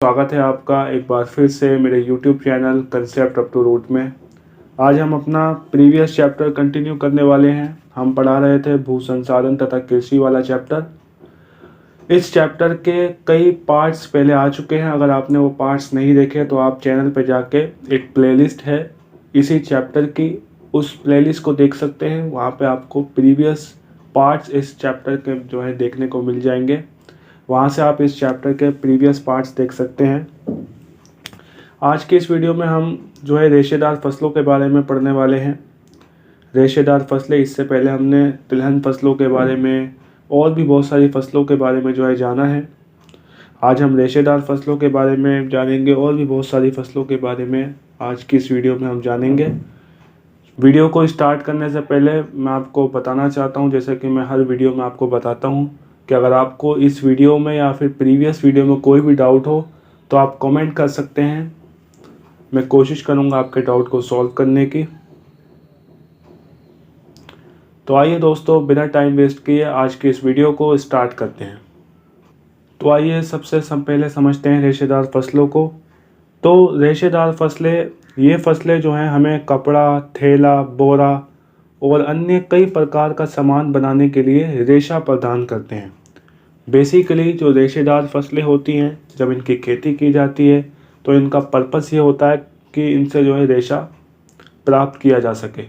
स्वागत है आपका एक बार फिर से मेरे YouTube channel concept up to root में। आज हम अपना प्रीवियस चैप्टर कंटिन्यू करने वाले हैं। हम पढ़ा रहे थे भू संसाधन तथा कृषि वाला चैप्टर। इस चैप्टर के कई पार्ट्स पहले आ चुके हैं। अगर आपने वो पार्ट्स नहीं देखे तो आप चैनल पर जाके एक प्लेलिस्ट है इसी चैप्टर की, उस प्लेलिस्ट को देख सकते हैं। वहाँ पे आपको प्रीवियस पार्ट्स इस चैप्टर के जो है देखने को मिल जाएंगे। वहाँ से आप इस चैप्टर के प्रीवियस पार्ट्स देख सकते हैं। आज के इस वीडियो में हम जो है रेशेदार फसलों के बारे में पढ़ने वाले हैं। रेशेदार फसलें, इससे पहले हमने तिलहन फसलों के बारे में और भी बहुत सारी फसलों के बारे में जो है जाना है। आज हम रेशेदार फसलों के बारे में जानेंगे और भी बहुत सारी फसलों के बारे में आज की इस वीडियो में हम जानेंगे। वीडियो को स्टार्ट करने से पहले मैं आपको बताना चाहता हूँ, जैसे कि मैं हर वीडियो में आपको बताता हूँ, कि अगर आपको इस वीडियो में या फिर प्रीवियस वीडियो में कोई भी डाउट हो तो आप कमेंट कर सकते हैं। मैं कोशिश करूंगा आपके डाउट को सॉल्व करने की। तो आइए दोस्तों, बिना टाइम वेस्ट किए आज की इस वीडियो को स्टार्ट करते हैं। तो आइए सबसे पहले समझते हैं रेशेदार फसलों को। तो रेशेदार फसलें, ये फसलें जो हैं हमें कपड़ा, थैला, बोरा और अन्य कई प्रकार का सामान बनाने के लिए रेशा प्रदान करते हैं। बेसिकली जो रेशेदार फसलें होती हैं, जब इनकी खेती की जाती है तो इनका पर्पस ये होता है कि इनसे जो है रेशा प्राप्त किया जा सके।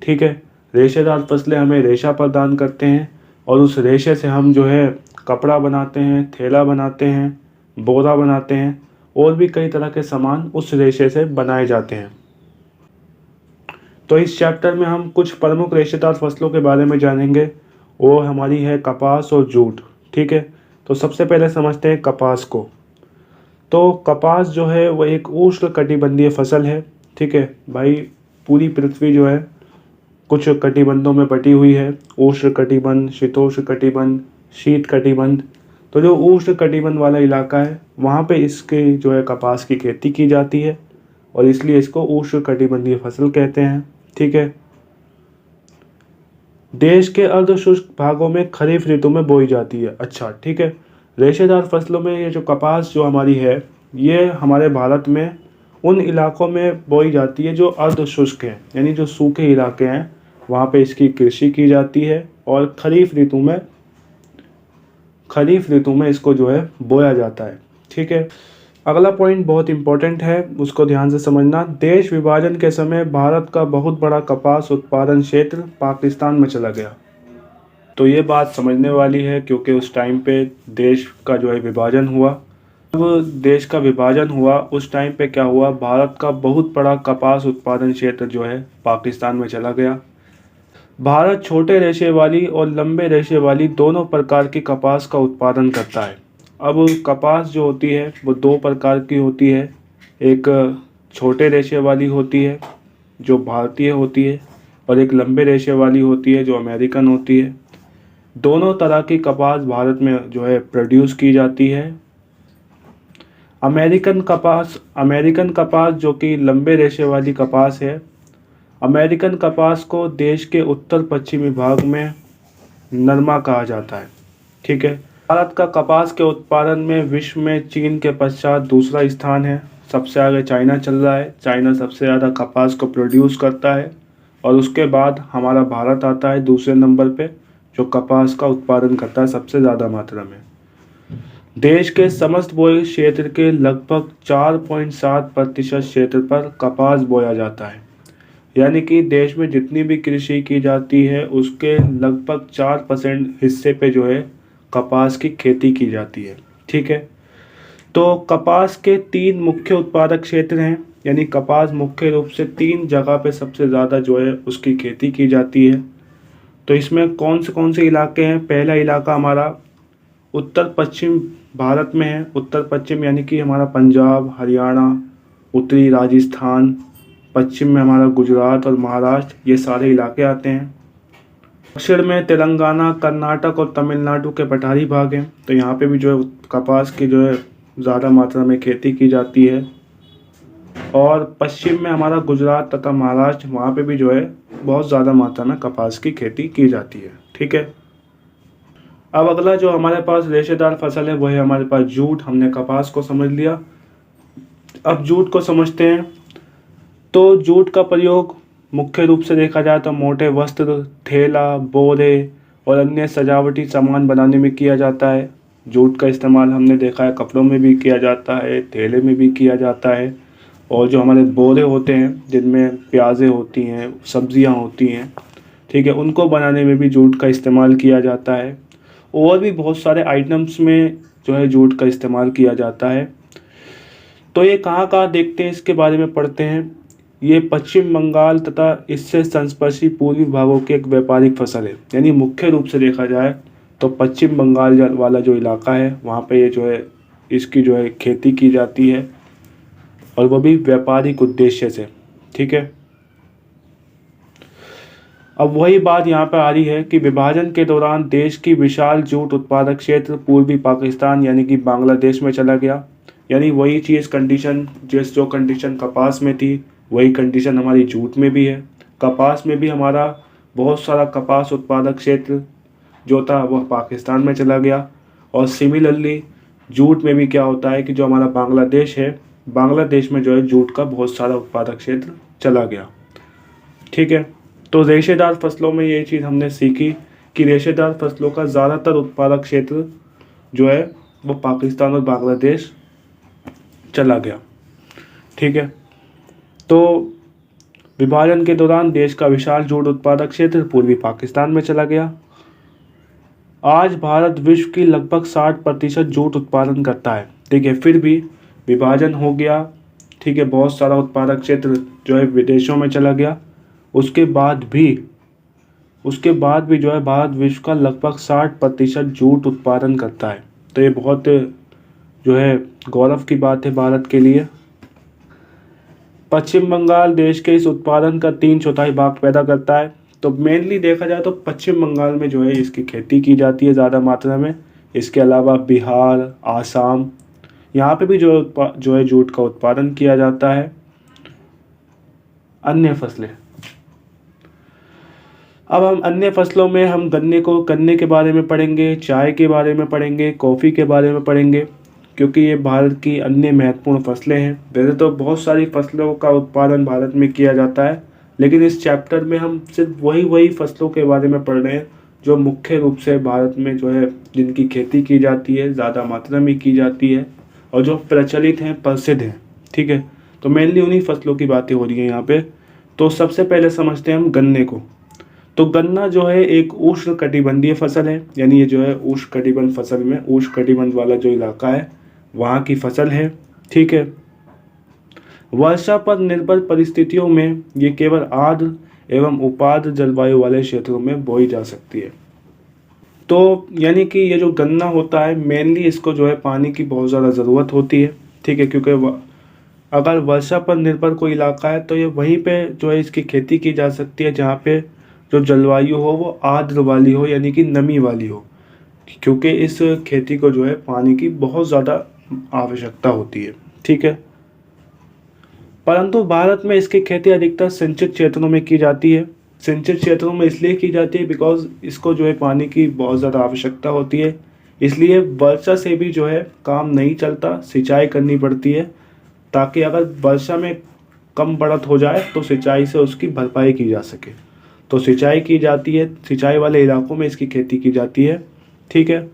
ठीक है, रेशेदार फसलें हमें रेशा प्रदान करते हैं और उस रेशे से हम जो है कपड़ा बनाते हैं, थैला बनाते हैं, बोरा बनाते हैं और भी कई तरह के सामान उस रेशे से बनाए जाते हैं। तो इस चैप्टर में हम कुछ प्रमुख रेशेदार फसलों के बारे में जानेंगे। वो हमारी है कपास और जूट। ठीक है, तो सबसे पहले समझते हैं कपास को। तो कपास जो है वो एक उष्णकटिबंधीय फसल है। ठीक है भाई, पूरी पृथ्वी जो है कुछ कटिबंधों में बटी हुई है। उष्ण कटिबंध, शीतोष्ण कटिबंध, शीत कटिबंध। तो जो उष्ण कटिबंध वाला इलाका है वहाँ पे इसके जो है कपास की खेती की जाती है और इसलिए इसको उष्ण कटिबंधीय फसल कहते हैं। ठीक है, देश के अर्धशुष्क भागों में खरीफ ऋतु में बोई जाती है। अच्छा ठीक है, रेशेदार फसलों में ये जो कपास जो हमारी है ये हमारे भारत में उन इलाकों में बोई जाती है जो अर्धशुष्क हैं, यानी जो सूखे इलाके हैं वहाँ पे इसकी कृषि की जाती है और खरीफ ऋतु में इसको जो है बोया जाता है। ठीक है, अगला पॉइंट बहुत इंपॉर्टेंट है, उसको ध्यान से समझना। देश विभाजन के समय भारत का बहुत बड़ा कपास उत्पादन क्षेत्र पाकिस्तान में चला गया। तो ये बात समझने वाली है क्योंकि उस टाइम पे देश का जो है विभाजन हुआ। जब देश का विभाजन हुआ उस टाइम पे क्या हुआ, भारत का बहुत बड़ा कपास उत्पादन क्षेत्र जो है पाकिस्तान में चला गया। भारत छोटे रेशे वाली और लंबे रेशे वाली दोनों प्रकार की कपास का उत्पादन करता है। अब कपास जो होती है वो दो प्रकार की होती है। एक छोटे रेशे वाली होती है जो भारतीय होती है और एक लंबे रेशे वाली होती है जो अमेरिकन होती है। दोनों तरह की कपास भारत में जो है प्रोड्यूस की जाती है। अमेरिकन कपास जो कि लंबे रेशे वाली कपास है, अमेरिकन कपास को देश के उत्तर पश्चिमी भाग में नरमा कहा जाता है। ठीक है, भारत का कपास के उत्पादन में विश्व में चीन के पश्चात दूसरा स्थान है। सबसे आगे चाइना चल रहा है। चाइना सबसे ज़्यादा कपास को प्रोड्यूस करता है और उसके बाद हमारा भारत आता है दूसरे नंबर पे, जो कपास का उत्पादन करता है सबसे ज़्यादा मात्रा में। देश के समस्त बोए क्षेत्र के लगभग 4.7% क्षेत्र पर कपास बोया जाता है। यानी कि देश में जितनी भी कृषि की जाती है उसके लगभग 4% हिस्से पे जो है कपास की खेती की जाती है। ठीक है, तो कपास के 3 मुख्य उत्पादक क्षेत्र हैं, यानी कपास मुख्य रूप से 3 जगह पे सबसे ज़्यादा जो है उसकी खेती की जाती है। तो इसमें कौन से इलाके हैं? पहला इलाका हमारा उत्तर पश्चिम भारत में है। उत्तर पश्चिम यानी कि हमारा पंजाब, हरियाणा, उत्तरी राजस्थान, पश्चिम में हमारा गुजरात और महाराष्ट्र, ये सारे इलाके आते हैं। दक्षिण में तेलंगाना, कर्नाटक और तमिलनाडु के पठारी भाग हैं। तो यहाँ पे भी जो है कपास की जो है ज़्यादा मात्रा में खेती की जाती है। और पश्चिम में हमारा गुजरात तथा महाराष्ट्र, वहाँ पे भी जो है बहुत ज़्यादा मात्रा में कपास की खेती की जाती है। ठीक है, अब अगला जो हमारे पास रेशेदार फसल है वो है हमारे पास जूट। हमने कपास को समझ लिया। अब जूट को समझते हैं। तो जूट का प्रयोग मुख्य रूप से देखा जाए तो मोटे वस्त्र, थैला, बोरे और अन्य सजावटी सामान बनाने में किया जाता है। जूट का इस्तेमाल हमने देखा है कपड़ों में भी किया जाता है, थैले में भी किया जाता है, और जो हमारे बोरे होते हैं जिनमें प्याज़ें होती हैं, सब्जियां होती हैं, ठीक है, उनको बनाने में भी जूट का इस्तेमाल किया जाता है। और भी बहुत सारे आइटम्स में जो है जूट का इस्तेमाल किया जाता है। तो ये कहाँ कहाँ देखते हैं, इसके बारे में पढ़ते हैं। ये पश्चिम बंगाल तथा इससे संस्पर्शी पूर्वी भागों की एक व्यापारिक फसल है। यानी मुख्य रूप से देखा जाए तो पश्चिम बंगाल वाला जो इलाका है वहाँ पे ये जो है इसकी जो है खेती की जाती है, और वो भी व्यापारिक उद्देश्य से। ठीक है, अब वही बात यहाँ पे आ रही है कि विभाजन के दौरान देश की विशाल जूट उत्पादक क्षेत्र पूर्वी पाकिस्तान यानी कि बांग्लादेश में चला गया। यानी वही चीज़ कंडीशन जो कंडीशन कपास में थी वही कंडीशन हमारी जूट में भी है। कपास में भी हमारा बहुत सारा कपास उत्पादक क्षेत्र जो था वह पाकिस्तान में चला गया, और सिमिलरली जूट में भी क्या होता है कि जो हमारा बांग्लादेश है, बांग्लादेश में जो है जूट का बहुत सारा उत्पादक क्षेत्र चला गया। ठीक है, तो रेशेदार फसलों में ये चीज़ हमने सीखी कि रेशेदार फसलों का ज़्यादातर उत्पादक क्षेत्र जो है वो पाकिस्तान और बांग्लादेश चला गया। ठीक है, तो विभाजन के दौरान देश का विशाल जूट उत्पादक क्षेत्र पूर्वी पाकिस्तान में चला गया। आज भारत विश्व की लगभग 60% जूट उत्पादन करता है। ठीक है, फिर भी विभाजन हो गया, ठीक है, बहुत सारा उत्पादक क्षेत्र जो है विदेशों में चला गया। उसके बाद भी जो है भारत विश्व का लगभग 60% जूट उत्पादन करता है। तो ये बहुत जो है गौरव की बात है भारत के लिए। पश्चिम बंगाल देश के इस उत्पादन का 3/4 भाग पैदा करता है। तो मेनली देखा जाए तो पश्चिम बंगाल में जो है इसकी खेती की जाती है ज़्यादा मात्रा में। इसके अलावा बिहार, आसाम, यहाँ पे भी जो है जूट का उत्पादन किया जाता है। अन्य फसलें, अब हम अन्य फसलों में हम गन्ने के बारे में पढ़ेंगे, चाय के बारे में पढ़ेंगे, कॉफ़ी के बारे में पढ़ेंगे, क्योंकि ये भारत की अन्य महत्वपूर्ण फसलें हैं। वैसे तो बहुत सारी फसलों का उत्पादन भारत में किया जाता है, लेकिन इस चैप्टर में हम सिर्फ वही फसलों के बारे में पढ़ रहे हैं जो मुख्य रूप से भारत में जो है जिनकी खेती की जाती है, ज़्यादा मात्रा में की जाती है, और जो प्रचलित हैं, प्रसिद्ध हैं। ठीक है, तो मेनली उन्हीं फसलों की बातें हो रही हैं यहाँ पे। तो सबसे पहले समझते हैं हम गन्ने को। तो गन्ना जो है एक उष्ण कटिबंधीय फसल है। यानी ये जो है उष्ण कटिबंध फसल में, उष्ण कटिबंध वाला जो इलाका है वहाँ की फसल है। ठीक है, वर्षा पर निर्भर परिस्थितियों में ये केवल आर्द्र एवं उपाद्र जलवायु वाले क्षेत्रों में बोई जा सकती है। तो यानी कि ये जो गन्ना होता है मेनली इसको जो है पानी की बहुत ज़्यादा ज़रूरत होती है। ठीक है, क्योंकि अगर वर्षा पर निर्भर कोई इलाका है तो ये वहीं पे जो है इसकी खेती की जा सकती है जहाँ पे जो जलवायु हो वो आर्द्र वाली हो, यानी कि नमी वाली हो, क्योंकि इस खेती को जो है पानी की बहुत ज़्यादा आवश्यकता होती है। ठीक है, परंतु भारत में इसकी खेती अधिकतर सिंचित क्षेत्रों में की जाती है। सिंचित क्षेत्रों में इसलिए की जाती है बिकॉज इसको जो है पानी की बहुत ज़्यादा आवश्यकता होती है, इसलिए वर्षा से भी जो है काम नहीं चलता, सिंचाई करनी पड़ती है, ताकि अगर वर्षा में कम बढ़त हो जाए तो सिंचाई से उसकी भरपाई की जा सके। तो सिंचाई की जाती है, सिंचाई वाले इलाकों में इसकी खेती की जाती है। ठीक है,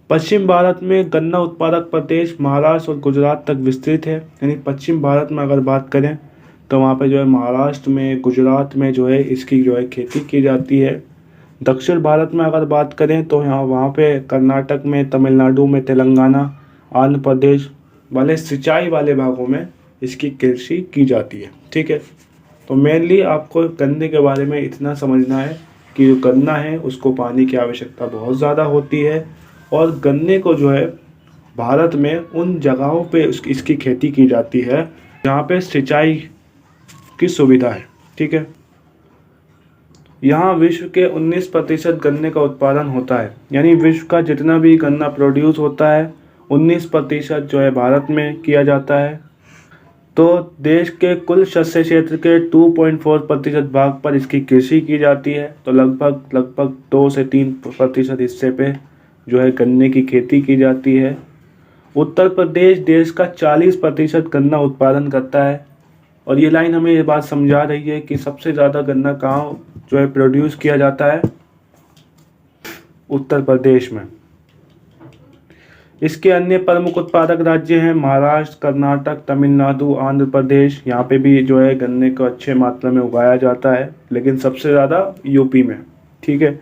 पश्चिम भारत में गन्ना उत्पादक प्रदेश महाराष्ट्र और गुजरात तक विस्तृत है। यानी पश्चिम भारत में अगर बात करें तो वहाँ पे जो है महाराष्ट्र में, गुजरात में जो है इसकी जो है खेती की जाती है। दक्षिण भारत में अगर बात करें तो वहाँ पे कर्नाटक में, तमिलनाडु में, तेलंगाना, आंध्र प्रदेश वाले सिंचाई वाले भागों में इसकी कृषि की जाती है। ठीक है, तो मेनली आपको गन्ने के बारे में इतना समझना है कि जो गन्ना है उसको पानी की आवश्यकता बहुत ज़्यादा होती है, और गन्ने को जो है भारत में उन जगहों पे इसकी खेती की जाती है जहाँ पे सिंचाई की सुविधा है। ठीक है, यहाँ विश्व के 19% गन्ने का उत्पादन होता है। यानी विश्व का जितना भी गन्ना प्रोड्यूस होता है 19% जो है भारत में किया जाता है। तो देश के कुल शस्य क्षेत्र के 2.4% भाग पर इसकी कृषि की जाती है। तो लगभग 2 से 3% हिस्से पे जो है गन्ने की खेती की जाती है। उत्तर प्रदेश देश का 40% गन्ना उत्पादन करता है। और ये लाइन हमें ये बात समझा रही है कि सबसे ज़्यादा गन्ना कहाँ जो है प्रोड्यूस किया जाता है, उत्तर प्रदेश में। इसके अन्य प्रमुख उत्पादक राज्य हैं महाराष्ट्र, कर्नाटक, तमिलनाडु, आंध्र प्रदेश। यहाँ पे भी जो है गन्ने को अच्छे मात्रा में उगाया जाता है, लेकिन सबसे ज़्यादा यूपी में। ठीक है।